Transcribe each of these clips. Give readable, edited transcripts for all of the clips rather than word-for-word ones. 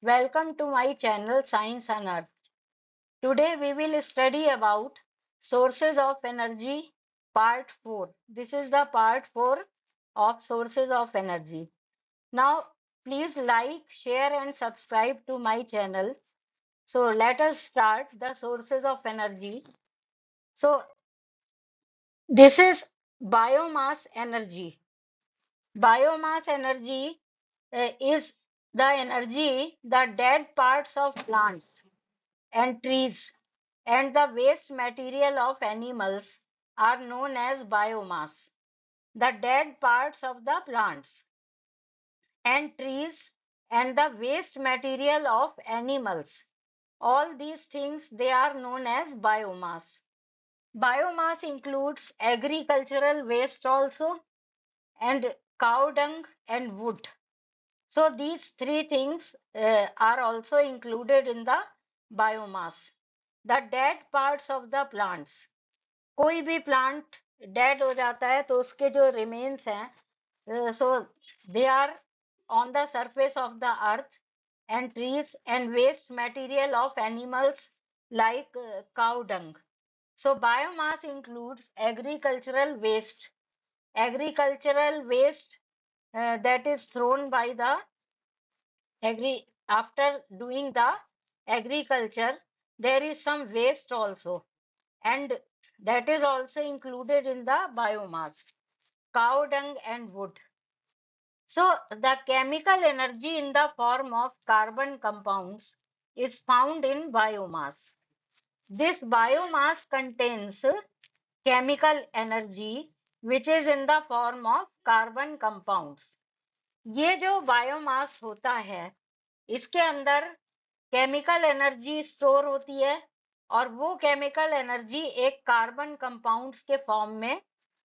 Welcome to my channel Science and Earth. Today we will study about sources of energy part 4. This is the part 4 of sources of energy. Now please like, share and subscribe to my channel. So let us start the sources of energy. So this is biomass energy. Biomass energy is the energy, the dead parts of plants and trees and the waste material of animals are known as biomass. The dead parts of the plants and trees and the waste material of animals, all these things, they are known as biomass. Biomass includes agricultural waste also, and cow dung and wood. So these three things are also included in the biomass. The dead parts of the plants. कोई भी plant dead हो जाता है तो उसके जो remains हैं, so they are on the surface of the earth, and trees and waste material of animals like cow dung. So biomass includes agricultural waste. Agricultural waste that is thrown by the after doing the agriculture, there is some waste also, and that is also included in the biomass, cow dung and wood. So the chemical energy in the form of carbon compounds is found in biomass. This biomass contains chemical energy which is in the form of carbon compounds. ये जो biomass होता है, इसके अंदर chemical energy store होती है, और वो केमिकल एनर्जी एक कार्बन कंपाउंड्स के फॉर्म में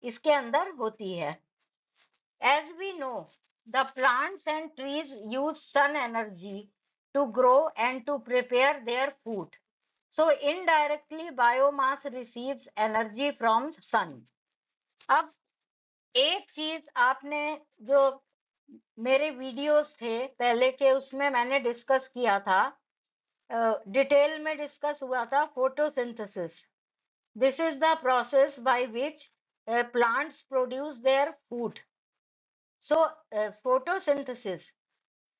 इसके अंदर होती है. As we know, the plants and trees use sun energy to grow and to prepare their food. So indirectly biomass receives energy from sun. अब एक चीज आपने जो मेरे वीडियोस थे पहले के, उसमें मैंने डिस्कस किया था, डिटेल में डिस्कस हुआ था photosynthesis. This is the process by which plants produce their food. So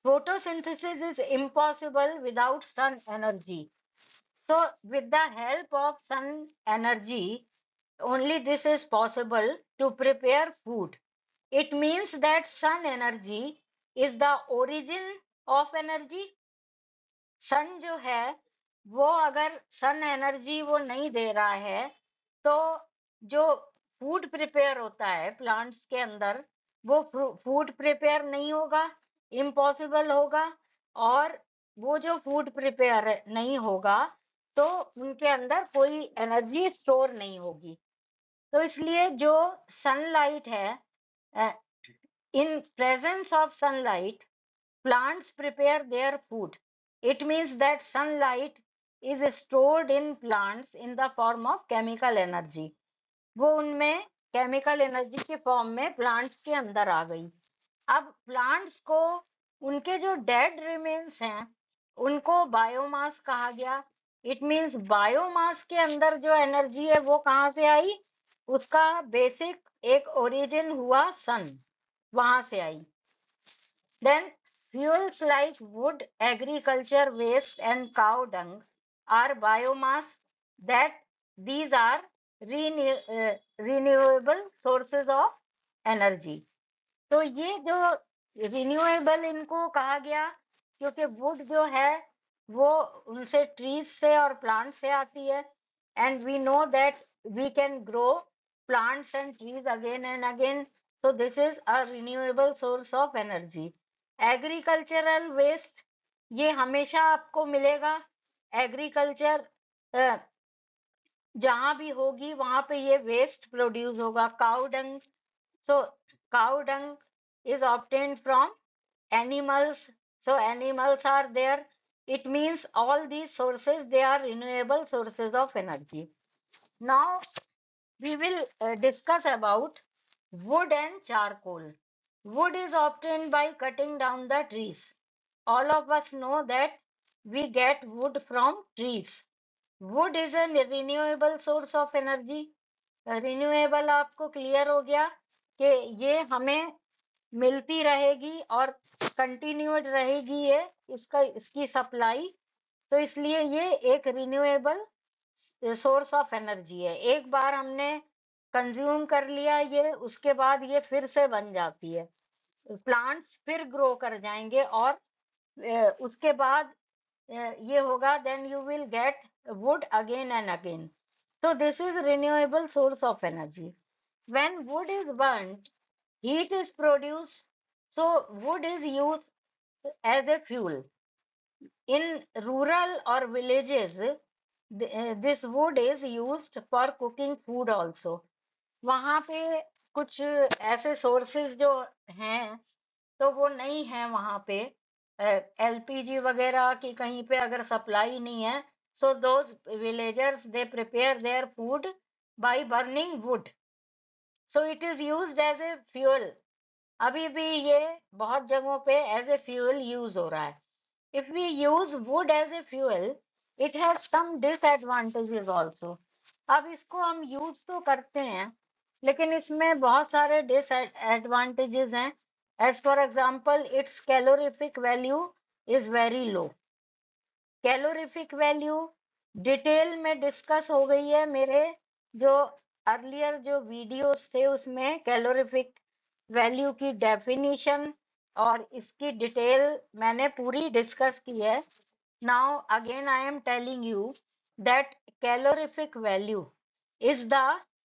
photosynthesis is impossible without sun energy. So with the help of sun energy only this is possible to prepare food. It means that sun energy is the origin of energy. सन जो है वो, अगर sun energy वो नहीं दे रहा है तो जो फूड प्रिपेयर होता है प्लांट्स के अंदर, वो फूड प्रिपेयर नहीं होगा, इम्पॉसिबल होगा. और वो जो फूड प्रिपेयर नहीं होगा तो उनके अंदर कोई एनर्जी स्टोर नहीं होगी. तो इसलिए जो सनलाइट है, in presence of sunlight, plants prepare their food. It means that sunlight is stored in plants in the form of chemical energy. वो उनमें chemical energy के form में plants के अंदर आ गई. अब plants को उनके जो dead remains हैं उनको biomass कहा गया. It means biomass के अंदर जो energy है वो कहाँ से आई? उसका basic एक origin हुआ sun, वहां से आई. Then fuels like wood, agriculture waste and cow dung are biomass, that these are renewable sources of energy. तो ये जो रिन्यूएबल इनको कहा गया क्योंकि वुड जो है वो उनसे ट्रीज से और प्लांट से आती है, and we know that we can grow plants and trees again and again. So this is a renewable source of energy. Agricultural waste, ये हमेशा आपको मिलेगा. एग्रीकल्चर जहां भी होगी वहां पे ये वेस्ट प्रोड्यूस होगा. Cow dung, so cow dung is obtained from animals, so animals are there. It means all these sources, they are renewable sources of energy. Now we will discuss about wood and charcoal. Wood is obtained by cutting down the trees. all of us know that we get wood from trees. Wood is a renewable source of energy. Renewable आपको clear हो गया कि ये हमें मिलती रहेगी और continued रहेगी, ये इसकी सप्लाई। तो इसलिए ये एक रिन्यूएबल सोर्स ऑफ एनर्जी है। एक बार हमने कंज्यूम कर लिया ये, उसके बाद ये फिर से बन जाती है, प्लांट्स फिर ग्रो कर जाएंगे और उसके बाद ये होगा, then you will get wood again and again. So this is renewable source of energy. When wood is burnt, heat is produced. So wood is used as a fuel. In rural or villages, this wood is used for cooking food also. वहाँ पे कुछ ऐसे sources जो हैं तो वो नहीं है वहाँ पे, एलपीजी वगैरह की कहीं पे अगर सप्लाई नहीं है, so those villagers they prepare their food by burning wood, so it is used as a fuel. अभी भी ये बहुत जगहों पे एज ए फ्यूल यूज हो रहा है। If we use wood as a fuel, it has some disadvantages also. अब इसको हम यूज तो करते हैं, लेकिन इसमें बहुत सारे डिसएडवांटेजेस हैं। As for example, its calorific value is very low. Calorific value detail में डिस्कस हो गई है मेरे जो अर्लियर जो वीडियोस थे, उसमें कैलोरीफिक वैल्यू की डेफिनेशन और इसकी डिटेल मैंने पूरी डिस्कस की है। Now again I am telling you that calorific value is the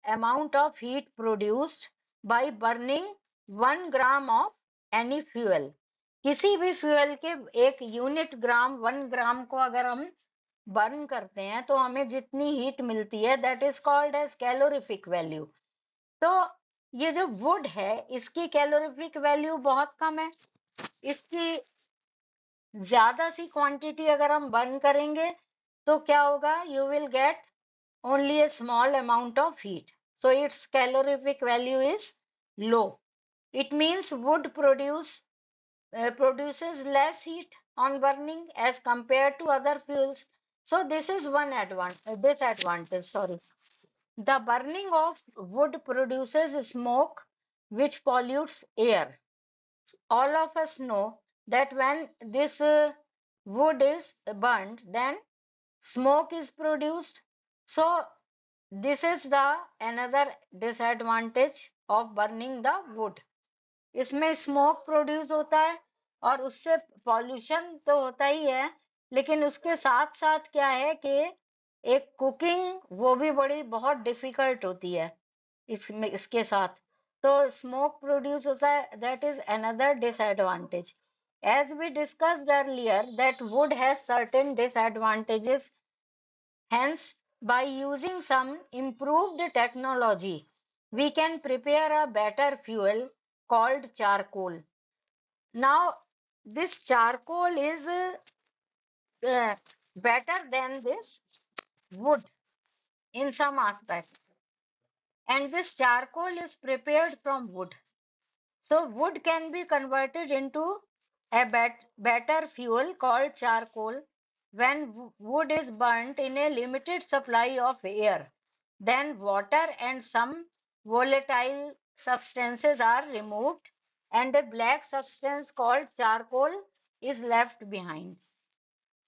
amount of heat produced by burning 1 gram of any fuel. किसी भी फ्यूल के 1 यूनिट 1 ग्राम को अगर हम बर्न करते हैं तो हमें जितनी हीट मिलती है, that is called as calorific value. तो ये जो वुड है, इसकी कैलोरीफिक वैल्यू बहुत कम है। इसकी ज्यादा सी क्वांटिटी अगर हम बर्न करेंगे तो क्या होगा, you will gate only a small amount of heat. So its calorific value is low. It means wood produces less heat on burning as compared to other fuels. So this is one disadvantage. Sorry. The burning of wood produces smoke which pollutes air. All of us know that when this wood is burnt, then smoke is produced. So this is the another disadvantage of burning the wood. इसमें smoke produce होता है और उससे pollution तो होता ही है, लेकिन उसके साथ साथ क्या है कि एक कुकिंग वो भी बड़ी बहुत डिफिकल्ट होती है इसमें, इसके साथ तो स्मोक प्रोड्यूस होता है, that is another disadvantage. As we discussed earlier that wood has certain disadvantages, hence by using some improved technology we can prepare a better fuel called charcoal. Now, this charcoal is better than this wood in some aspects, and this charcoal is prepared from wood. So, wood can be converted into a better fuel called charcoal when wood is burnt in a limited supply of air. Then, water and some volatile substances are removed, and a black substance called charcoal is left behind.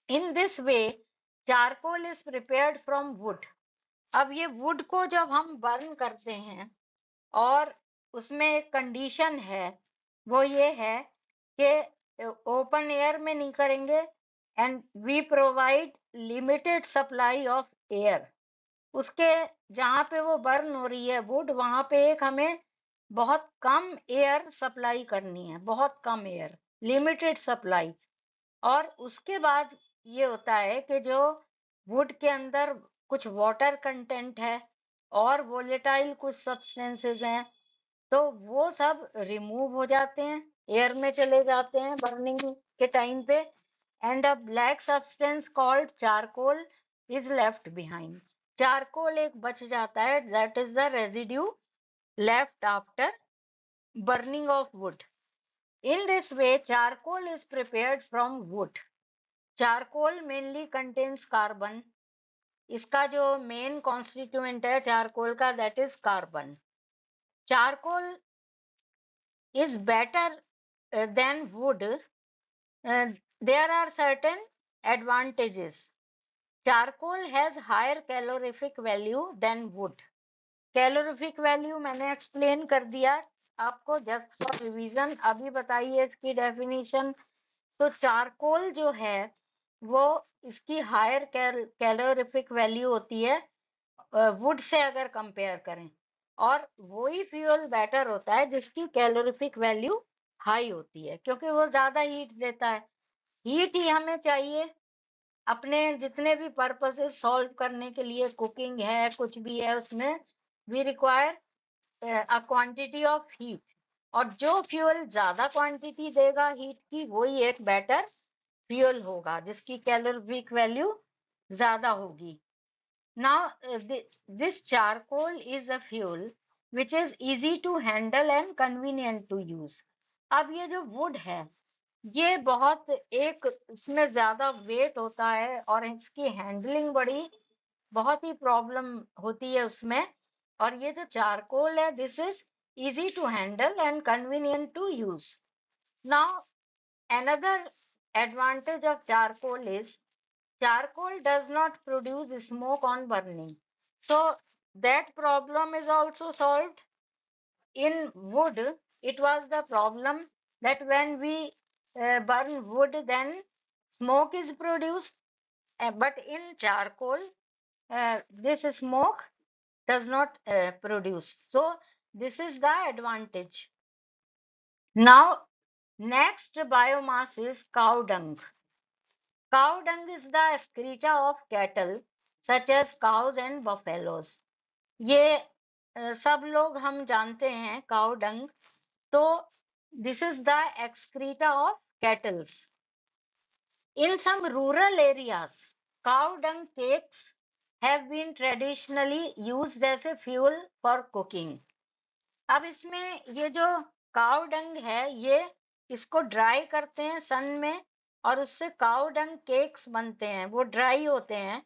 In this way, charcoal is prepared from wood. अब ये would को जब हम burn करते हैं और उसमें एक कंडीशन है, वो ये है कि ओपन एयर में नहीं करेंगे, and we provide limited supply of air. उसके जहाँ पे वो बर्न हो रही है वुड, वहां पे एक हमें बहुत कम एयर सप्लाई करनी है, बहुत कम एयर, लिमिटेड सप्लाई। और उसके बाद ये होता है कि जो वुड के अंदर कुछ वाटर कंटेंट है और वोलेटाइल कुछ सब्सटेंसेस हैं, तो वो सब रिमूव हो जाते हैं, एयर में चले जाते हैं बर्निंग के टाइम पे, and a black substance called charcoal is left behind. Charcoal एक बच जाता है, that is the residue left after burning of would. In this way, charcoal is prepared from wood. Charcoal mainly contains carbon. इसका जो main constituent है charcoal का, that is carbon. Charcoal is better than wood. There are certain advantages. Charcoal has higher calorific value than wood. Calorific value मैंने explain कर दिया आपको, just for revision. अभी बताइए इसकी डेफिनेशन. तो चारकोल जो है वो इसकी हायर कैलोरिफिक वैल्यू होती है वुड से अगर कंपेयर करें, और वही फ्यूल बेटर होता है जिसकी कैलोरिफिक वैल्यू हाई होती है, क्योंकि वो ज्यादा हीट देता है. हीट ही हमें चाहिए अपने जितने भी पर्पसेस सॉल्व करने के लिए, कुकिंग है कुछ भी है, उसमें we require a quantity of heat. और जो फ्यूल ज्यादा क्वांटिटी देगा हीट की, वही एक बेटर फ्यूल होगा जिसकी कैलोरिफिक वैल्यू ज्यादा होगी. Now, this charcoal is a fuel which is easy to handle and convenient to use. अब ये जो wood है, ये बहुत एक इसमें ज्यादा वेट होता है और इसकी हैंडलिंग बड़ी बहुत ही प्रॉब्लम होती है उसमें. और ये जो चारकोल है, this is easy to handle and convenient to use. Now another advantage of charcoal is charcoal does not produce smoke on burning. So that problem is also solved. In wood, it was the problem that when we burn wood, then smoke is produced. But in charcoal, this smoke does not produce. So this is the advantage. Now, next biomass is cow dung. Cow dung is the excreta of cattle such as cows and buffaloes. ये सब लोग हम जानते हैं cow dung. तो this is the excreta of cattle. In some rural areas, cow dung cakes have been traditionally used as a fuel for cooking. अब इसमें ये जो काउ डंग है, ये इसको ड्राई करते हैं सन में और उससे काउ डंग केक्स बनते हैं. वो ड्राई होते हैं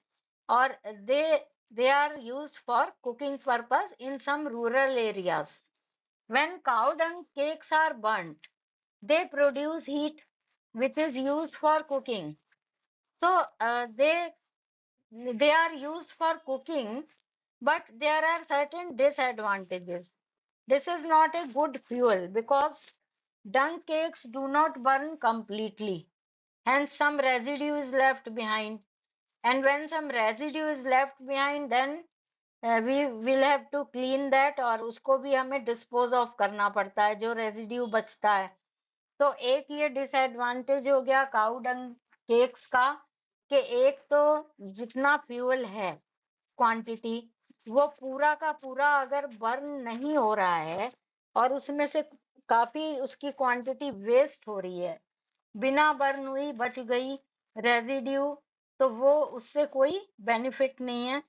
और they are used for cooking purpose in some rural areas. When cow dung cakes are burned, they produce heat which is used for cooking. So they are used for cooking, but there are certain disadvantages. This is not a good fuel because dung cakes do not burn completely, hence some residue is left behind. And when some residue is left behind, then we will have to clean that, और उसको भी हमें dispose of करना पड़ता है जो residue बचता है. तो एक ये डिसएडवांटेज हो गया काउ डंग केक्स का, कि एक तो जितना फ्यूल है क्वांटिटी, वो पूरा का पूरा अगर बर्न नहीं हो रहा है और उसमें से काफी उसकी क्वांटिटी वेस्ट हो रही है, बिना बर्न हुई बच गई रेजिड्यू, तो वो उससे कोई बेनिफिट नहीं है.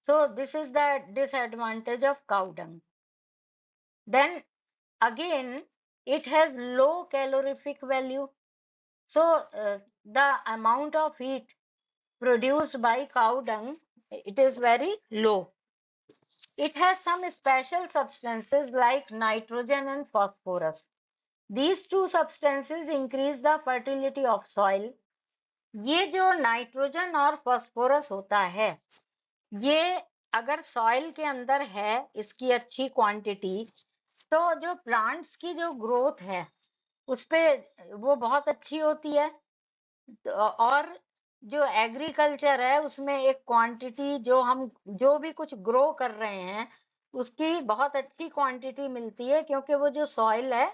So this is the disadvantage of cow dung. Then again, it has low calorific value. So the amount of heat produced by cow dung, it is very low. It has some special substances like nitrogen and phosphorus. These two substances increase the fertility of soil. ये जो nitrogen और phosphorus होता है, ये अगर soil के अंदर है इसकी अच्छी क्वांटिटी, तो जो प्लांट्स की जो ग्रोथ है उस पे वो बहुत अच्छी होती है. और जो एग्रीकल्चर है उसमें एक क्वांटिटी जो हम जो भी कुछ ग्रो कर रहे हैं उसकी बहुत अच्छी क्वांटिटी मिलती है, क्योंकि वो जो सॉइल है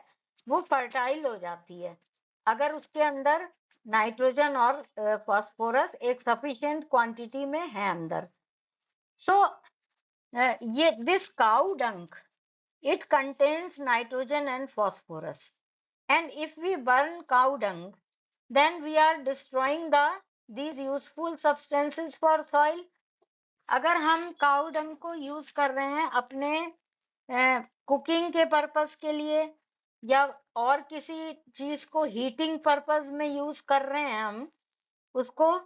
वो फर्टाइल हो जाती है अगर उसके अंदर नाइट्रोजन और फास्फोरस एक सफिशिएंट क्वांटिटी में है अंदर. सो ये this cow Dang, it contains nitrogen and phosphorus. And if we burn cow dung, then we are destroying these useful substances for soil. अगर हम काउ डंग को यूज कर रहे हैं अपने कुकिंग के पर्पस के लिए या और किसी चीज को हीटिंग पर्पस में यूज कर रहे हैं हम उसको,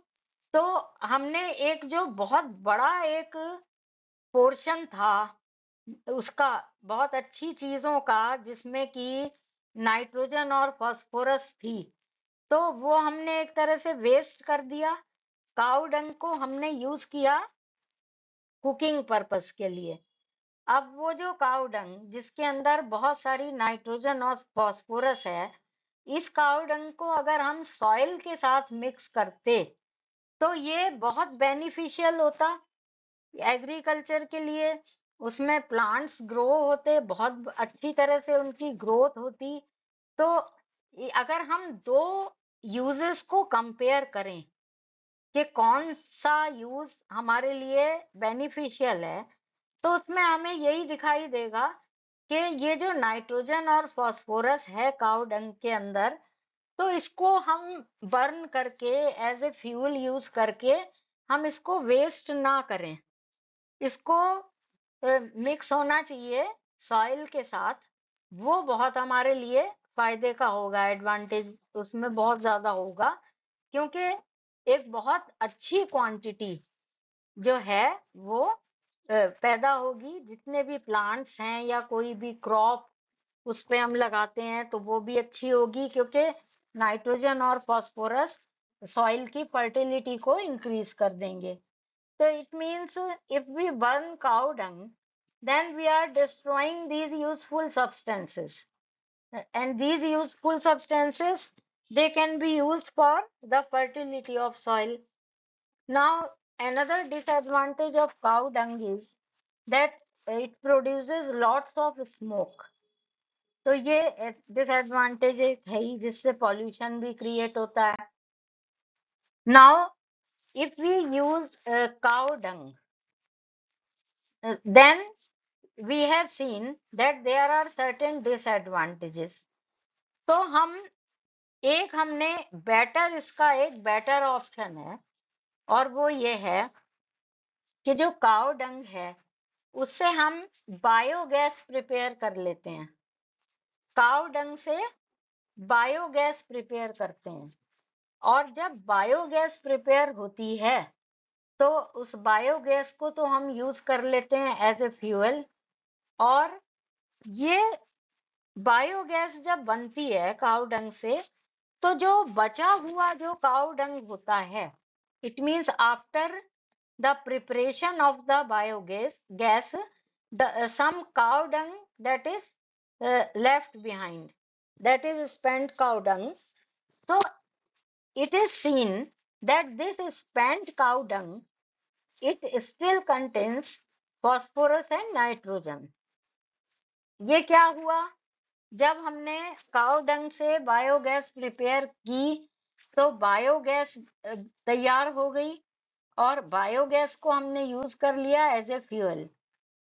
तो हमने एक जो बहुत बड़ा एक पोर्शन था उसका, बहुत अच्छी चीजों का, जिसमें कि नाइट्रोजन और फास्फोरस थी, तो वो हमने एक तरह से वेस्ट कर दिया। काऊ डंग को हमने यूज किया कुकिंग पर्पस के लिए। अब वो जो काऊ डंग जिसके अंदर बहुत सारी नाइट्रोजन और फास्फोरस है, इस काऊ डंग को अगर हम सॉइल के साथ मिक्स करते तो ये बहुत बेनिफिशियल होता एग्रीकल्चर के लिए। उसमें प्लांट्स ग्रो होते, बहुत अच्छी तरह से उनकी ग्रोथ होती। तो अगर हम दो यूजेस को कंपेयर करें कि कौन सा यूज हमारे लिए बेनिफिशियल है, तो उसमें हमें यही दिखाई देगा कि ये जो नाइट्रोजन और फास्फोरस है काऊ डंग के अंदर, तो इसको हम बर्न करके एज ए फ्यूल यूज करके हम इसको वेस्ट ना करें। इसको मिक्स होना चाहिए सॉइल के साथ, वो बहुत हमारे लिए फायदे का होगा, एडवांटेज उसमें बहुत ज्यादा होगा, क्योंकि एक बहुत अच्छी क्वांटिटी जो है वो पैदा होगी। जितने भी प्लांट्स हैं या कोई भी क्रॉप उस पे हम लगाते हैं तो वो भी अच्छी होगी, क्योंकि नाइट्रोजन और फास्फोरस सॉइल की फर्टिलिटी को इंक्रीज कर देंगे। So it means if we burn cow dung, then we are destroying these useful substances. And these useful substances, they can be used for the fertility of soil. Now, another disadvantage of cow dung is that it produces lots of smoke. तो ये disadvantage है ही, जिससे pollution भी create होता है। Now if we use cow dung, then we have seen that there are certain disadvantages. तो हमने better, इसका एक बेटर ऑप्शन है, और वो ये है कि जो काउ डंग है उससे हम बायोगैस प्रिपेयर कर लेते हैं। काउ डंग से बायोगैस प्रिपेयर करते हैं, और जब बायोगैस प्रिपेयर होती है तो उस बायोगैस को तो हम यूज कर लेते हैं एज ए फ्यूल। और ये बायोगैस जब बनती है काऊ डंग से, तो जो बचा हुआ जो काऊ डंग होता है, it means after the preparation of the biogas gas, the some cow dung that is left behind, that is spent cow dung. So it is seen that this spent cow dung, it still contains phosphorus and nitrogen. ये क्या हुआ, जब हमने काऊ डंग से biogas prepare की तो biogas तैयार हो गई, और बायोगैस को हमने यूज कर लिया एज ए फ्यूल।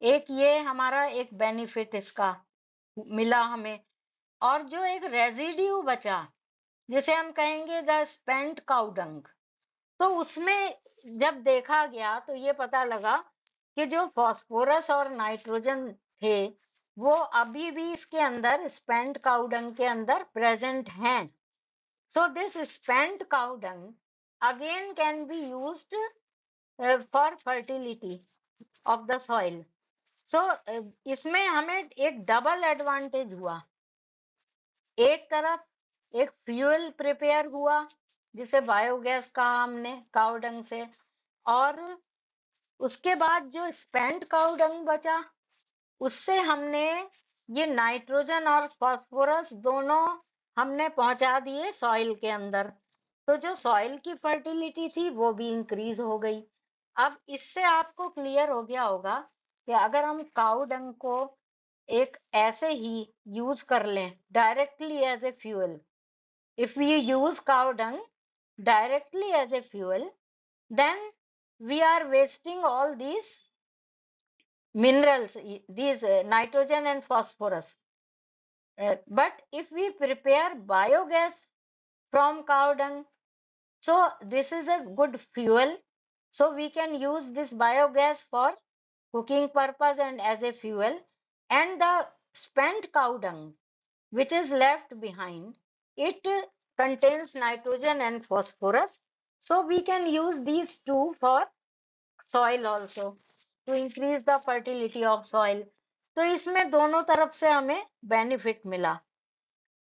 एक ये हमारा एक बेनिफिट इसका मिला हमें। और जो एक रेजिड्यू बचा, जिसे हम कहेंगे द स्पेंट काऊ डंग, तो उसमें जब देखा गया तो ये पता लगा कि जो फास्फोरस और नाइट्रोजन थे वो अभी भी इसके अंदर स्पेंट काऊ डंग के अंदर प्रेजेंट हैं। So this spent cow dung again can be used for fertility of the soil. So इसमें हमें एक डबल एडवांटेज हुआ। एक तरफ एक फ्यूल प्रिपेयर हुआ जिसे बायोगैस कहा हमने काऊ डंग से, और उसके बाद जो स्पेंट काऊ डंग बचा उससे हमने ये नाइट्रोजन और फास्फोरस दोनों हमने पहुंचा दिए सॉइल के अंदर। तो जो सॉइल की फर्टिलिटी थी वो भी इंक्रीज हो गई। अब इससे आपको क्लियर हो गया होगा कि अगर हम काऊ डंग को एक ऐसे ही यूज कर लें directly as a fuel, if we use cow dung directly as a fuel, then we are wasting all these minerals, these nitrogen and phosphorus. But if we prepare biogas from cow dung, so this is a good fuel. So we can use this biogas for cooking purpose and as a fuel. And the spent cow dung, which is left behind, it contains nitrogen and phosphorus. So we can use these two for soil also to increase the fertility of soil. तो इसमें दोनों तरफ से हमें benefit मिला।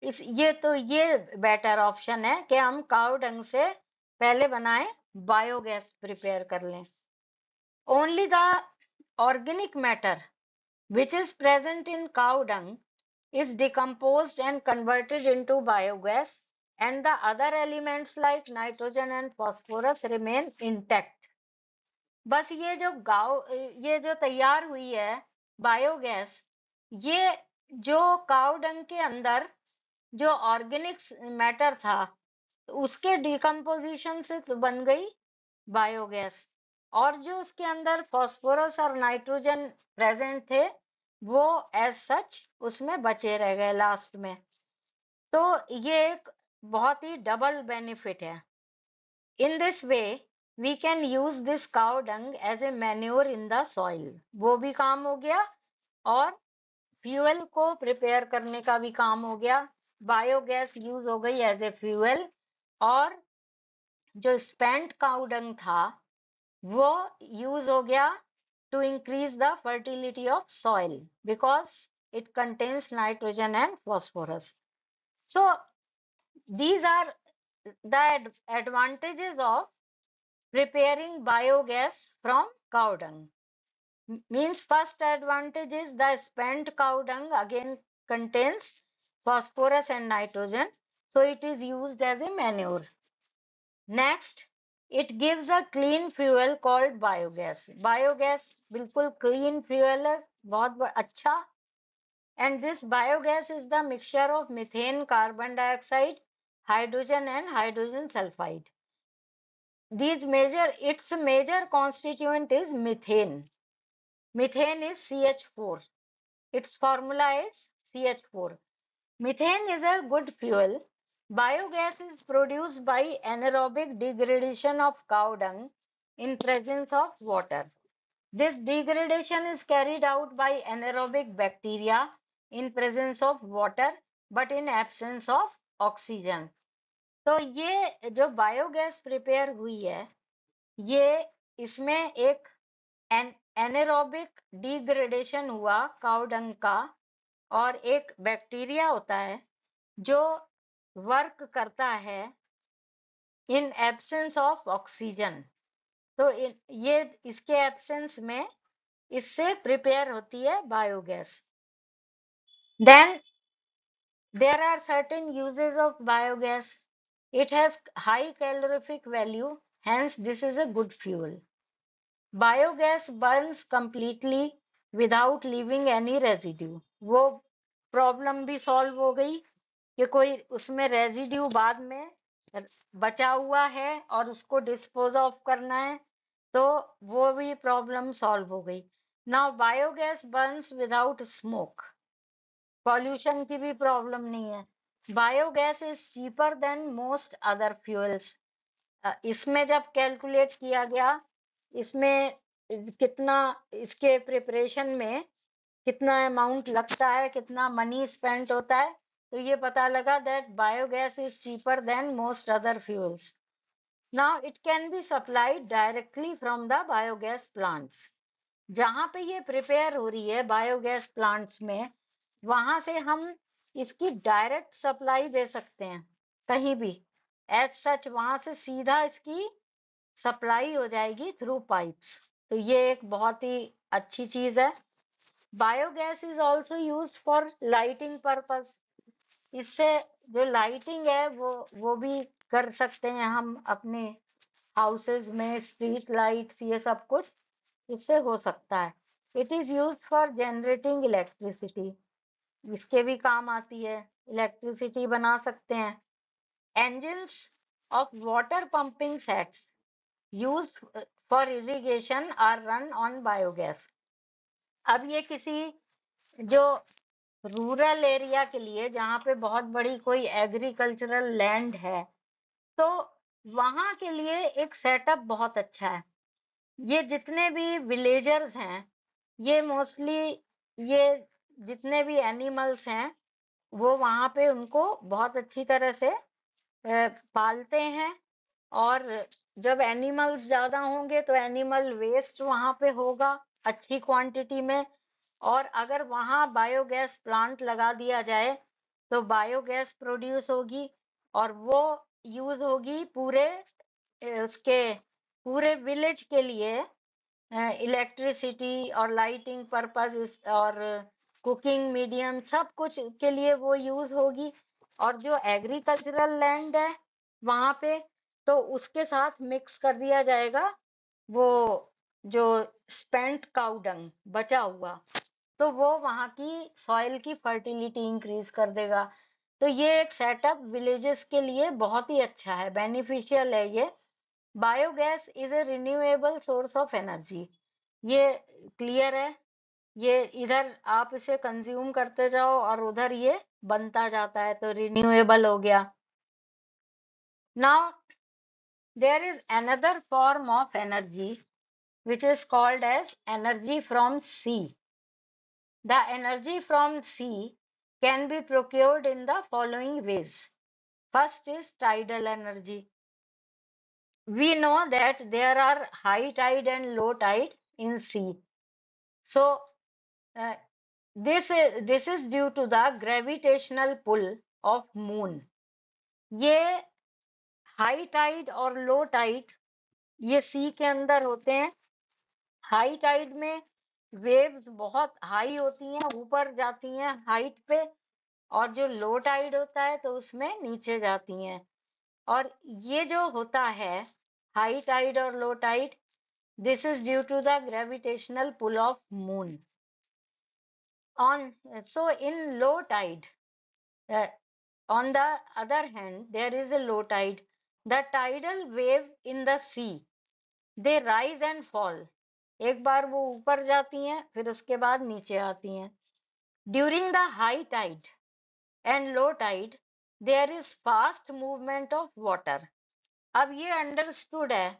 ये better option है कि हम काउ डंग से पहले बनाएं, बायोगैस प्रिपेयर कर लें। Only the organic matter which is present in cow dung is decomposed and converted into biogas, and the other elements like nitrogen and phosphorus remain intact. बस ये जो तैयार हुई है बायोगैस, ये जो काउ डंग के अंदर जो ऑर्गेनिक मैटर था उसके डिकम्पोजिशन से तो बन गई बायोगैस, और जो उसके अंदर फास्फोरस और नाइट्रोजन प्रेजेंट थे वो एज सच उसमें बचे रह गए लास्ट में। तो ये एक बहुत ही डबल बेनिफिट है। In this way we can use this cow dung as a manure in the soil, वो भी काम हो गया और फ्यूल को प्रिपेयर करने का भी काम हो गया। बायोगैस यूज हो गई एज ए फ्यूल, और जो स्पेंट काउ डंग था वो यूज हो गया to increase the fertility of soil because it contains nitrogen and phosphorus. So these are the advantages of preparing biogas from cow dung. Means first advantage is the spent cow dung again contains phosphorus and nitrogen, so it is used as a manure. Next, it gives a clean fuel called biogas. Biogas बिल्कुल clean fuel है, बहुत अच्छा। And this biogas is the mixture of methane, carbon dioxide, hydrogen and hydrogen sulfide. Its major constituent is methane. Methane is CH4. Its formula is CH4. Methane is a good fuel. Biogas is produced by anaerobic degradation of cow dung in presence of water. This degradation is carried out by anaerobic bacteria in presence of water but in absence of oxygen. तो ये जो biogas prepare हुई है, ये इसमें एक anaerobic degradation हुआ cow dung का, और एक बैक्टीरिया होता है जो वर्क करता है इन एब्सेंस ऑफ ऑक्सीजन। तो ये इसके एब्सेंस में इससे प्रिपेयर होती है biogas. Then there are certain uses of biogas. It has high calorific value, hence this is a good fuel. Biogas burns completely without leaving any residue. वो problem भी solve हो गई कि कोई उसमें रेजिड्यू बाद में बचा हुआ है और उसको डिस्पोज ऑफ करना है, तो वो भी प्रॉब्लम सॉल्व हो गई। Now biogas Burns without smoke, pollution की भी प्रॉब्लम नहीं है। Biogas is cheaper than most other fuels. इसमें जब कैलकुलेट किया गया, इसमें कितना इसके प्रिपरेशन में कितना अमाउंट लगता है, कितना मनी स्पेंड होता है, तो ये पता लगा that biogas is cheaper than most other fuels. Now it can be supplied directly from the biogas plants. जहां पे ये प्रिपेयर हो रही है बायोगैस प्लांट्स में, वहां से हम इसकी डायरेक्ट सप्लाई दे सकते हैं कहीं भी, एज सच वहां से सीधा इसकी सप्लाई हो जाएगी थ्रू पाइप्स। तो ये एक बहुत ही अच्छी चीज है। Biogas is also used for lighting purpose. इससे जो लाइटिंग है वो भी कर सकते हैं हम अपने हाउसेज में, स्ट्रीट लाइट्स, ये सब कुछ इससे हो सकता है। It is used for generating electricity, इसके भी काम आती है, इलेक्ट्रिसिटी बना सकते हैं। engines of water pumping sets used for irrigation are run on biogas. अब ये किसी जो रूरल एरिया के लिए जहाँ पे बहुत बड़ी कोई एग्रीकल्चरल लैंड है, तो वहां के लिए एक सेटअप बहुत अच्छा है। ये जितने भी विलेजर्स हैं, ये मोस्टली ये जितने भी एनिमल्स हैं वो वहां पे उनको बहुत अच्छी तरह से पालते हैं। और जब एनिमल्स ज्यादा होंगे तो एनिमल वेस्ट वहां पे होगा अच्छी क्वांटिटी में। और अगर वहां बायोगैस प्लांट लगा दिया जाए तो बायोगैस प्रोड्यूस होगी और वो यूज होगी पूरे उसके पूरे विलेज के लिए, इलेक्ट्रिसिटी और लाइटिंग पर्पस और कुकिंग मीडियम सब कुछ के लिए वो यूज होगी। और जो एग्रीकल्चरल लैंड है वहां पे, तो उसके साथ मिक्स कर दिया जाएगा वो जो स्पेंट काउ डंग बचा हुआ, तो वो वहां की सॉइल की फर्टिलिटी इंक्रीज कर देगा। तो ये एक सेटअप विलेजेस के लिए बहुत ही अच्छा है, बेनिफिशियल है ये। Biogas is a renewable source of energy, ये क्लियर है। ये इधर आप इसे कंज्यूम करते जाओ और उधर ये बनता जाता है, तो रिन्यूएबल हो गया। Now there is another form of energy which is called as energy from sea. The energy from sea can be procured in the following ways. First is tidal energy. We know that there are high tide and low tide in sea. So uh, this is due to the gravitational pull of moon. ये high tide और low Tide ये सी के अंदर होते हैं। High Tide में waves बहुत high होती हैं, ऊपर जाती हैं हाइट पे, और जो लो टाइड होता है तो उसमें नीचे जाती हैं। और ये जो होता है हाई टाइड और low tide, this is due to the gravitational pull of moon on. So in low tide, uh, on the other hand, there is a low tide. The tidal wave in the sea, they rise and fall. एक बार वो ऊपर जाती हैं फिर उसके बाद नीचे आती हैं। During the high tide and low tide there is fast movement of water. अब ये अंडरस्टूड है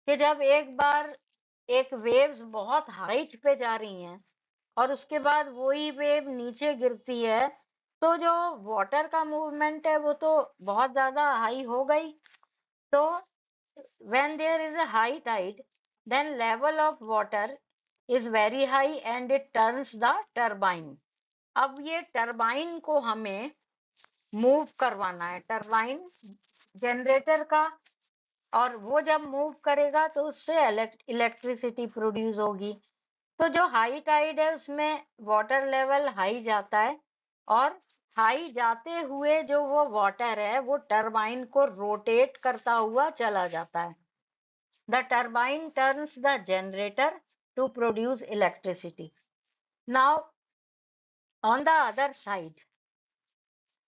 कि जब एक बार एक वेव्स बहुत हाइट पे जा रही हैं और उसके बाद वही वेव नीचे गिरती है, तो जो वाटर का मूवमेंट है वो तो बहुत ज्यादा हाई हो गई। तो when there is a high tide, then level of water is very high and it turns the turbine. अब ये टरबाइन को हमें मूव करवाना है, टरबाइन जनरेटर का, और वो जब मूव करेगा तो उससे इलेक्ट्रिसिटी प्रोड्यूस होगी। तो जो हाई टाइड है उसमें वाटर लेवल हाई जाता है, और हाई जाते हुए जो वो वाटर है वो टरबाइन को रोटेट करता हुआ चला जाता है। The turbine turns the generator to produce electricity. Now, on the other side,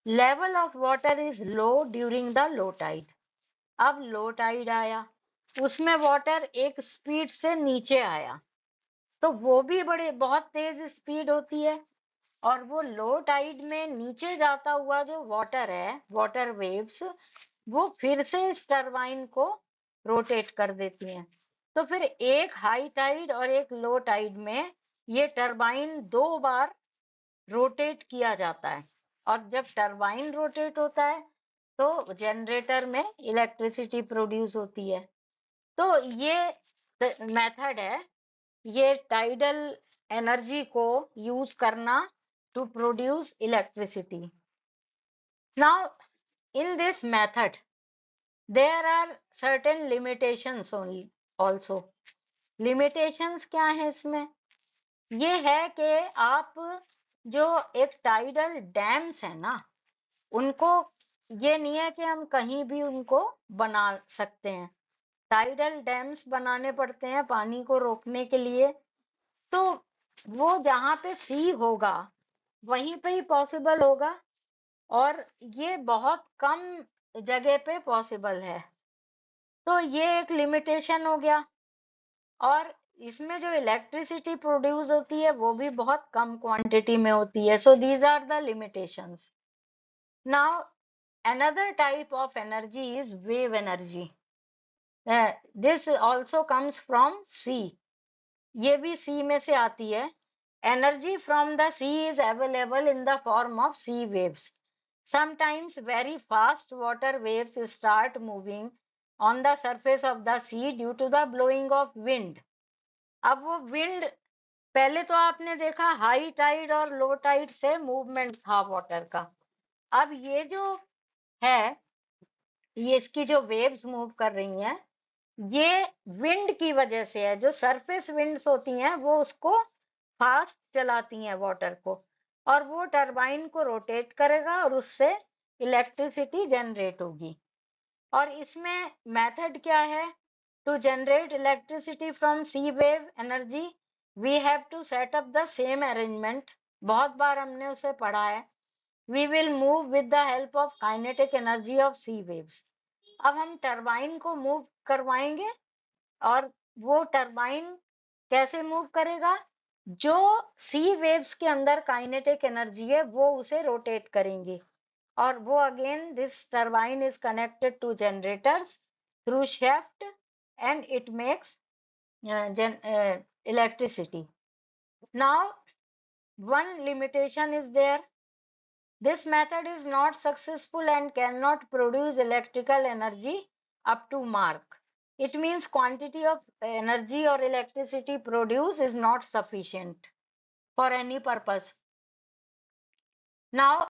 level of water is low during the low tide. अब लो टाइड आया, उसमें वाटर एक स्पीड से नीचे आया, तो वो भी बड़े बहुत तेज स्पीड होती है। और वो लो टाइड में नीचे जाता हुआ जो वाटर है, वाटर वेव्स, वो फिर से इस टरबाइन को रोटेट कर देती हैं। तो फिर एक हाई टाइड और एक लो टाइड में ये टरबाइन दो बार रोटेट किया जाता है। और जब टरबाइन रोटेट होता है तो जनरेटर में इलेक्ट्रिसिटी प्रोड्यूस होती है। तो ये मेथड है, ये टाइडल एनर्जी को यूज करना to produce electricity. Now in this method there are certain limitations only also. limitations क्या है इसमें? ये है कि आप जो एक टाइडल डैम्स है ना, उनको ये नहीं है कि हम कहीं भी उनको बना सकते हैं। टाइडल डैम्स बनाने पड़ते हैं पानी को रोकने के लिए। तो वो जहाँ पे सी होगा वहीं पे ही पॉसिबल होगा, और ये बहुत कम जगह पे पॉसिबल है। तो ये एक लिमिटेशन हो गया। और इसमें जो इलेक्ट्रिसिटी प्रोड्यूस होती है वो भी बहुत कम क्वांटिटी में होती है। So these are the limitations. Now another type of energy is wave energy. This also comes from sea, ये भी सी में से आती है। Energy from the sea is available in the form of sea waves. Sometimes very fast water waves start moving on the surface of the sea due to the blowing of wind. अब वो wind, पहले तो आपने देखा high tide और low Tide से movement था water का। अब ये जो है, ये इसकी जो वेव्स मूव कर रही हैं, ये विंड की वजह से है। जो सरफेस विंड्स होती हैं वो उसको फास्ट चलाती हैं वाटर को, और वो टरबाइन को रोटेट करेगा और उससे इलेक्ट्रिसिटी जनरेट होगी। और इसमें मेथड क्या है? To generate electricity from sea wave energy we have to set up the same arrangement. बहुत बार हमने उसे पढ़ा है। We will move with the help of kinetic energy of sea waves. अब हम टरबाइन को मूव करवाएंगे, और वो टरबाइन कैसे मूव करेगा? जो सी वेव्स के अंदर काइनेटिक एनर्जी है वो उसे रोटेट करेंगे, और वो again this turbine is connected to generators through shaft and it makes electricity. Now, one limitation is there. This method is not successful and cannot produce electrical energy up to mark. It means quantity of energy or electricity produced is not sufficient for any purpose. Now,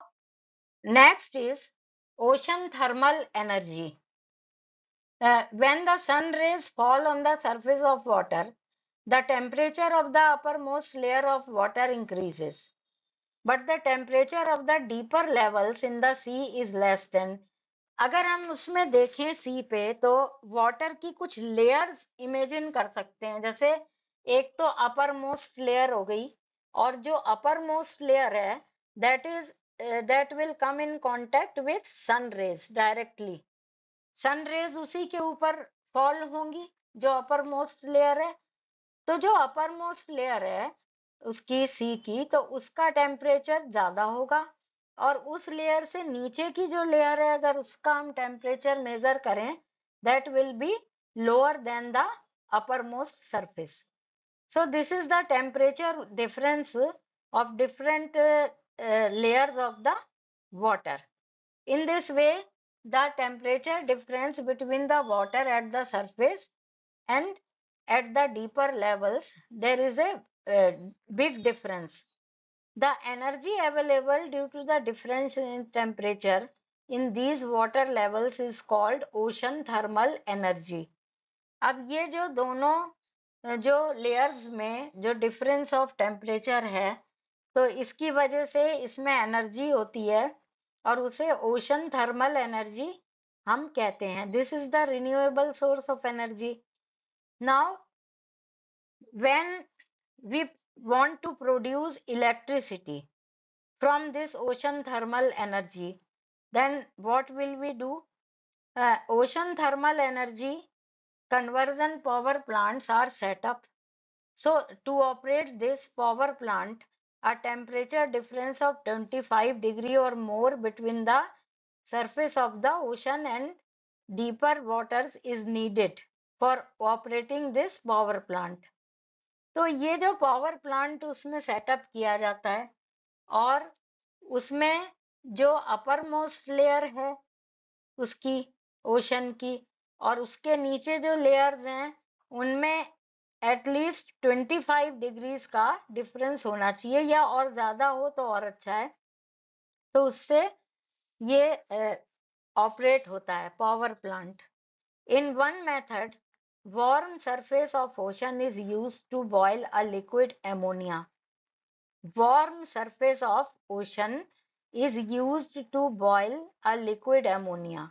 next is ocean thermal energy. When the sun rays fall on the surface of water, the temperature of the uppermost layer of water increases, but the temperature of the deeper levels in the sea is less than. अगर हम उसमें देखें सी पे, तो water की कुछ layers imagine कर सकते हैं। जैसे एक तो अपर मोस्ट लेयर हो गई, और जो अपर मोस्ट लेयर है that will come in contact with sun rays directly. Sun rays उसी के ऊपर फॉल होंगी जो अपर मोस्ट लेयर है। तो जो अपर मोस्ट लेयर है उसकी सी की, तो उसका टेम्परेचर ज्यादा होगा, और उस लेयर से नीचे की जो लेयर है अगर उसका हम टेम्परेचर मेजर करें, that will be lower than the upper most surface. So this is the temperature difference of different layers of the water. In this way, the temperature difference between the water at the surface and at the deeper levels, there is a big difference. The energy available due to the difference in temperature in these water levels is called ocean thermal energy. अब ये जो दोनों जो layers में जो difference of temperature है, तो इसकी वजह से इसमें एनर्जी होती है, और उसे ओशन थर्मल एनर्जी हम कहते हैं. This is the renewable source of energy. Now when we want to produce electricity from this ocean thermal energy, then what will we do? Ocean thermal energy conversion power plants are set up. So to operate this power plant, a temperature difference of 25 degree or more between the surface of the ocean and deeper waters is needed for operating this power plant. तो ये जो power plant उसमें setup किया जाता है, और उसमें जो अपर मोस्ट लेयर है उसकी ओशन की, और उसके नीचे जो लेयर्स हैं उनमें एटलीस्ट 25 डिग्रीज का डिफरेंस होना चाहिए, या और ज्यादा हो तो और अच्छा है. तो उससे ये ऑपरेट होता है power plant. In one method, warm surface of ocean is used to boil a liquid ammonia. Warm surface of ocean is used to boil a liquid ammonia.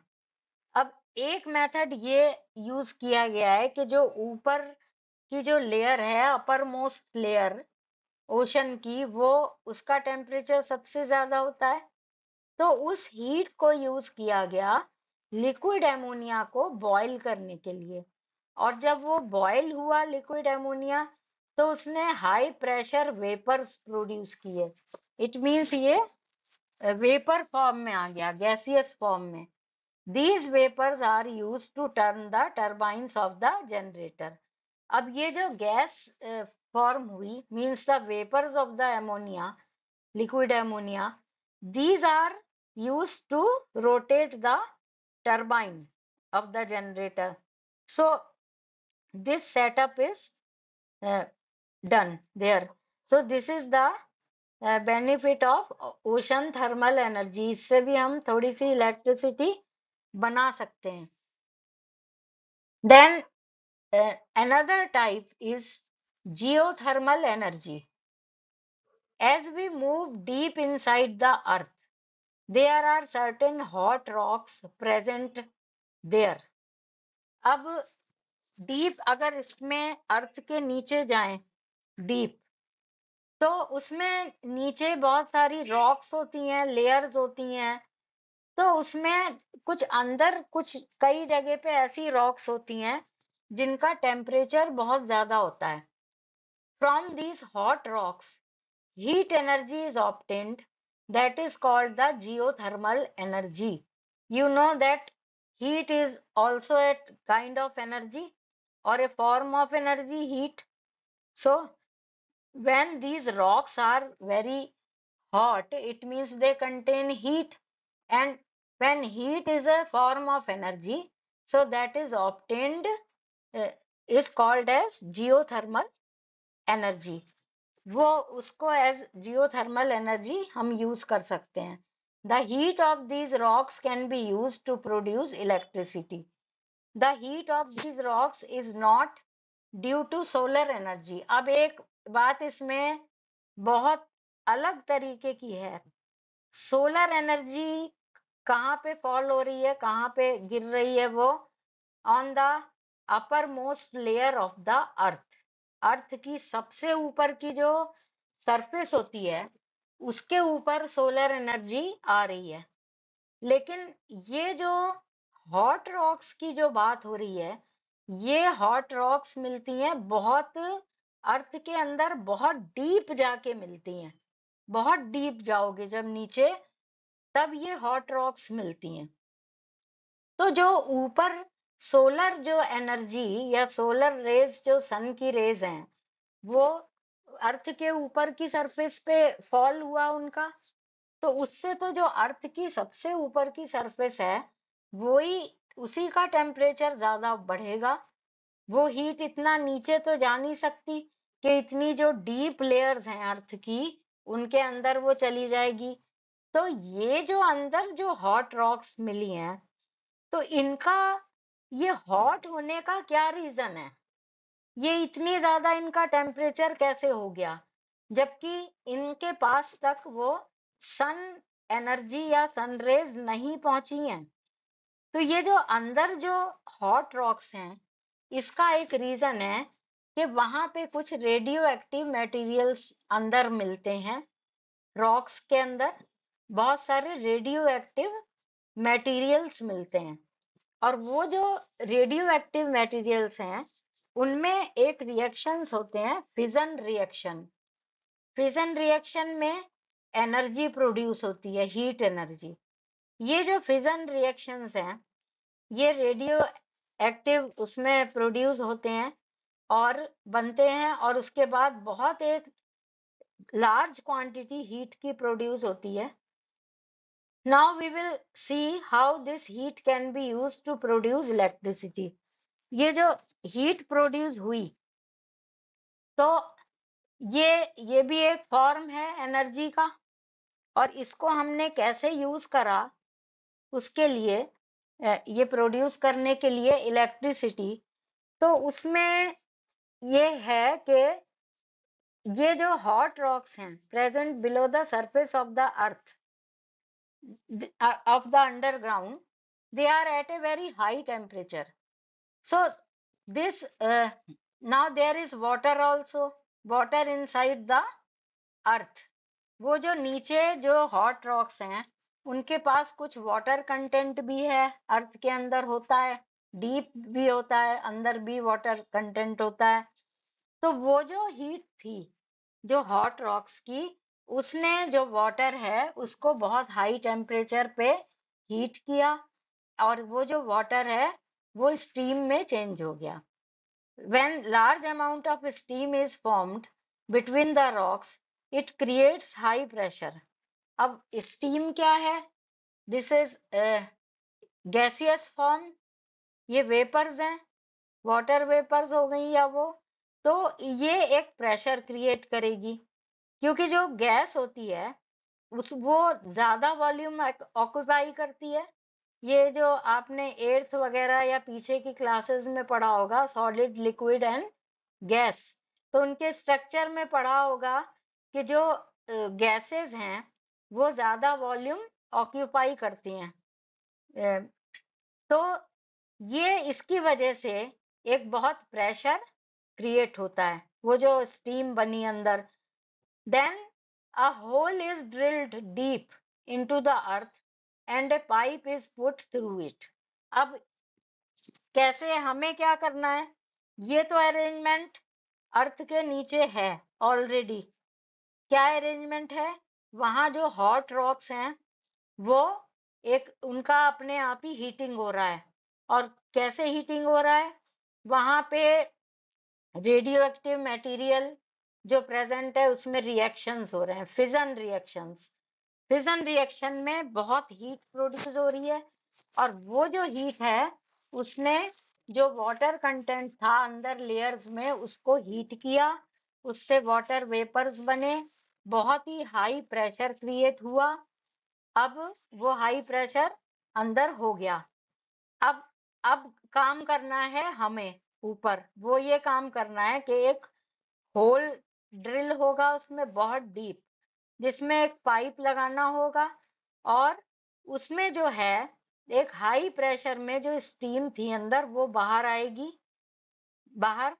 अब एक मेथड ये यूज किया गया है कि जो ऊपर की जो लेयर है, अपर मोस्ट लेयर ओशन की, वो उसका टेम्परेचर सबसे ज्यादा होता है, तो उस हीट को यूज किया गया लिक्विड एमोनिया को बॉईल करने के लिए. और जब वो बॉईल हुआ लिक्विड एमोनिया, तो उसने हाई प्रेशर वेपर्स प्रोड्यूस किए. इट मींस ये वेपर फॉर्म में आ गया, गैसियस फॉर्म में. These vapours are use to turn the turbines of the generator. अब ये जो गैस फॉर्म हुई, means the vapours of the ammonia, liquid ammonia, these are used to rotate the turbine of the generator. So this setup is uh, done there. So this is the benefit of ocean thermal energy. इससे भी हम थोड़ी सी electricity बना सकते हैं. Then another type is geothermal energy. As we move deep inside the earth, there are certain hot rocks present there. अब deep अगर इसमें अर्थ के नीचे जाएं डीप, तो उसमें नीचे बहुत सारी रॉक्स होती हैं, लेयर्स होती हैं. तो उसमें कुछ अंदर कुछ कई जगह पे ऐसी रॉक्स होती हैं जिनका टेम्परेचर बहुत ज्यादा होता है. From these hot rocks heat energy is obtained, that is called the geothermal energy. You know that heat is also a kind of energy or a form of energy, heat. So when these rocks are very hot, it means they contain heat, and when heat is a form of energy, so that is obtained, uh, is called as geothermal energy. वो उसको as geothermal energy हम use कर सकते हैं. The heat of these rocks can be use to produce electricity. The heat of these rocks is not due to solar energy. अब एक बात इसमें बहुत अलग तरीके की है. सोलर एनर्जी कहाँ पे फॉल हो रही है, कहाँ पे गिर रही है? वो on the upper most layer of the earth. Earth की सबसे ऊपर की जो सरफेस होती है उसके ऊपर सोलर एनर्जी आ रही है. लेकिन ये जो हॉट रॉक्स की जो बात हो रही है, ये हॉट रॉक्स मिलती हैं बहुत अर्थ के अंदर, बहुत डीप जाके मिलती हैं. बहुत डीप जाओगे जब नीचे, तब ये हॉट रॉक्स मिलती हैं. तो जो ऊपर सोलर जो एनर्जी या सोलर रेज, जो सन की रेज हैं, वो अर्थ के ऊपर की सरफेस पे फॉल हुआ उनका, तो उससे तो जो अर्थ की सबसे ऊपर की सरफेस है वही, उसी का टेम्परेचर ज्यादा बढ़ेगा. वो हीट इतना नीचे तो जा नहीं सकती कि इतनी जो डीप लेयर्स हैं अर्थ की उनके अंदर वो चली जाएगी. तो ये जो अंदर जो हॉट रॉक्स मिली हैं, तो इनका ये हॉट होने का क्या रीजन है? ये इतनी ज्यादा इनका टेम्परेचर कैसे हो गया, जबकि इनके पास तक वो सन एनर्जी या सन रेज नहीं पहुंची हैं? तो ये जो अंदर जो हॉट रॉक्स हैं, इसका एक रीजन है कि वहां पे कुछ रेडियो एक्टिव मटेरियल्स अंदर मिलते हैं. रॉक्स के अंदर बहुत सारे रेडियो एक्टिव मटेरियल्स मिलते हैं. और वो जो रेडियो एक्टिव मटेरियल्स हैं, उनमें एक रिएक्शंस होते हैं, फिजन रिएक्शन. फिजन रिएक्शन में एनर्जी प्रोड्यूस होती है, हीट एनर्जी. ये जो फिजन रिएक्शंस हैं, ये रेडियो एक्टिव उसमें प्रोड्यूस होते हैं और बनते हैं, और उसके बाद बहुत एक लार्ज क्वांटिटी हीट की प्रोड्यूस होती है. Now we will see how this heat can be used to produce electricity. ये जो हीट प्रोड्यूस हुई, तो ये भी एक फॉर्म है एनर्जी का, और इसको हमने कैसे यूज करा, उसके लिए ये प्रोड्यूस करने के लिए इलेक्ट्रिसिटी, तो उसमें ये है कि ये जो हॉट रॉक्स हैं present below the surface of the earth, of the underground, they are at a very high temperature. So this now there is water also, water inside the earth. वो जो नीचे जो हॉट रॉक्स हैं उनके पास कुछ water content भी है, अर्थ के अंदर होता है, डीप भी होता है, अंदर भी वाटर कंटेंट होता है. तो वो जो हीट थी जो हॉट रॉक्स की, उसने जो वाटर है उसको बहुत हाई टेम्परेचर पे हीट किया, और वो जो वाटर है वो स्टीम में चेंज हो गया. When large amount of steam is formed between the rocks, it creates high pressure. अब steam क्या है? This is gaseous form. ये vapors हैं, water vapors हो गई या वो, तो ये एक प्रेशर क्रिएट करेगी, क्योंकि जो गैस होती है वो ज्यादा वॉल्यूम ऑक्यूपाई करती है। ये जो आपने एर्थ वगैरह या पीछे की क्लासेस में पढ़ा होगा, सॉलिड, लिक्विड एंड गैस, तो उनके स्ट्रक्चर में पढ़ा होगा कि जो गैसेस हैं वो ज्यादा वॉल्यूम ऑक्यूपाई करती हैं। अ, तो ये इसकी वजह से एक बहुत प्रेशर क्रिएट होता है, वो जो स्टीम बनी अंदर। Then a hole is drilled deep into the earth and a pipe is put through it. अब कैसे, हमें क्या करना है? ये तो अरेंजमेंट अर्थ के नीचे है ऑलरेडी। क्या अरेंजमेंट है? वहां जो हॉट रॉक्स हैं वो एक उनका अपने आप ही हीटिंग हो रहा है। और कैसे हीटिंग हो रहा है? वहां पे रेडियो एक्टिव मटेरियल जो प्रेजेंट है उसमें रिएक्शंस हो रहे हैं, फिजन रिएक्शंस। फिजन रिएक्शन में बहुत हीट प्रोड्यूस हो रही है, और वो जो हीट है उसने जो वाटर कंटेंट था अंदर लेयर्स में उसको हीट किया, उससे वाटर वेपर्स बने, बहुत ही हाई प्रेशर क्रिएट हुआ। अब वो हाई प्रेशर अंदर हो गया। अब अब काम करना है हमें ऊपर, वो ये काम करना है कि एक होल ड्रिल होगा उसमें बहुत डीप, जिसमें एक पाइप लगाना होगा, और उसमें जो है एक हाई प्रेशर में जो स्टीम थी अंदर वो बाहर आएगी, बाहर।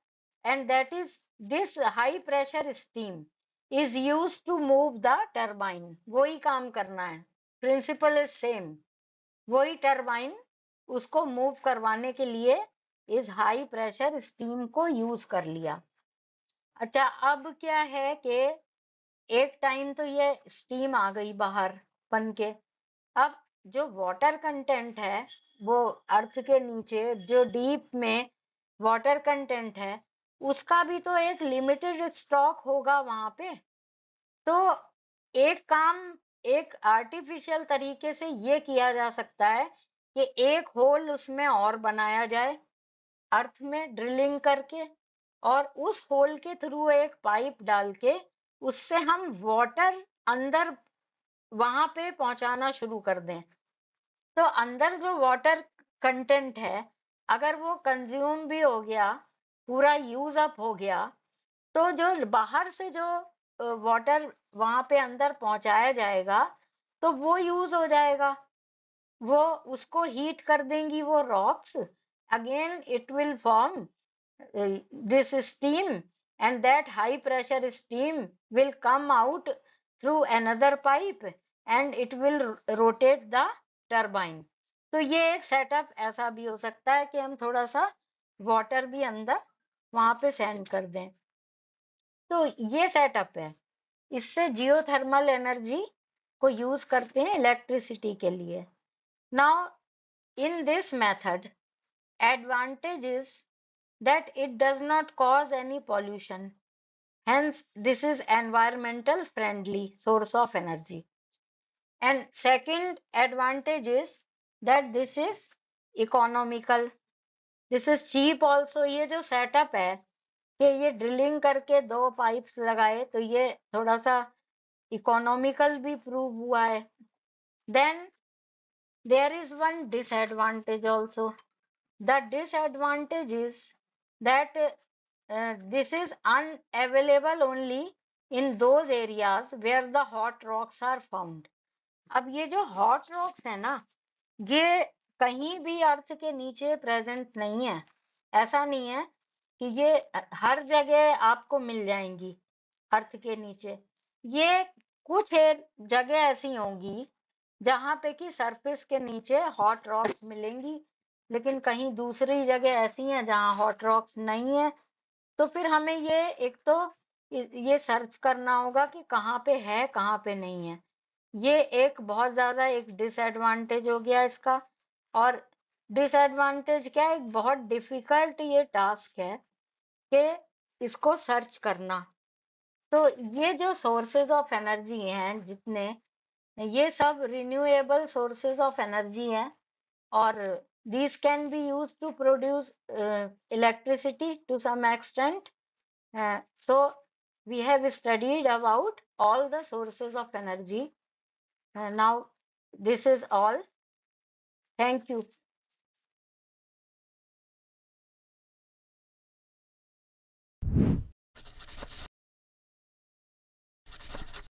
And that is this high pressure steam is used to move the turbine. वही काम करना है, प्रिंसिपल इज सेम। वही टरबाइन उसको मूव करवाने के लिए इस हाई प्रेशर स्टीम को यूज कर लिया। अच्छा, अब क्या है कि एक टाइम तो ये स्टीम आ गई बाहर बन के। अब जो वाटर कंटेंट है वो अर्थ के नीचे जो डीप में वाटर कंटेंट है उसका भी तो एक लिमिटेड स्टॉक होगा वहां पे। तो एक काम एक आर्टिफिशियल तरीके से ये किया जा सकता है कि एक होल उसमें और बनाया जाए अर्थ में ड्रिलिंग करके, और उस होल के थ्रू एक पाइप डाल के उससे हम वाटर अंदर वहां पे पहुंचाना शुरू कर दें। तो अंदर जो वाटर कंटेंट है अगर वो कंज्यूम भी हो गया, पूरा यूज अप हो गया, तो जो बाहर से जो वाटर वहां पे अंदर पहुंचाया जाएगा तो वो यूज हो जाएगा। वो उसको हीट कर देंगी वो rocks, again it will form this steam, and that high pressure steam will come out through another pipe and it will rotate the turbine. तो ये एक सेटअप ऐसा भी हो सकता है कि हम थोड़ा सा वाटर भी अंदर वहां पे सेंड कर दें। तो ये सेटअप है, इससे जियोथर्मल एनर्जी को यूज करते हैं इलेक्ट्रिसिटी के लिए। Now in this method advantage is that it does not cause any pollution. Hence, this is environmental friendly source of energy. And second advantage is that this is economical. This is cheap also. ये जो setup है कि ये drilling करके दो pipes लगाए तो ये थोड़ा सा इकोनॉमिकल भी प्रूव हुआ है। Then there is one disadvantage also. The disadvantage is that this is unavailable only in those areas where the hot rocks are found. अब ये जो hot rocks है ना, ये कहीं भी अर्थ के नीचे प्रेजेंट नहीं है। ऐसा नहीं है कि ये हर जगह आपको मिल जाएंगी अर्थ के नीचे। ये कुछ जगह ऐसी होंगी जहां पे कि सरफेस के नीचे हॉट रॉक्स मिलेंगी, लेकिन कहीं दूसरी जगह ऐसी हैं जहां हॉट रॉक्स नहीं है। तो फिर हमें ये एक तो ये सर्च करना होगा कि कहाँ पे है कहाँ पे नहीं है। ये एक बहुत ज्यादा एक डिसएडवांटेज हो गया इसका। और डिसएडवांटेज क्या है, एक बहुत डिफिकल्ट ये टास्क है कि इसको सर्च करना। तो ये जो सोर्सेज ऑफ एनर्जी हैं जितने, ये सब रिन्यूएबल सोर्सेज ऑफ एनर्जी हैं, और these can be used to produce electricity to some extent. So we have studied about all the sources of energy. Now this is all. Thank you.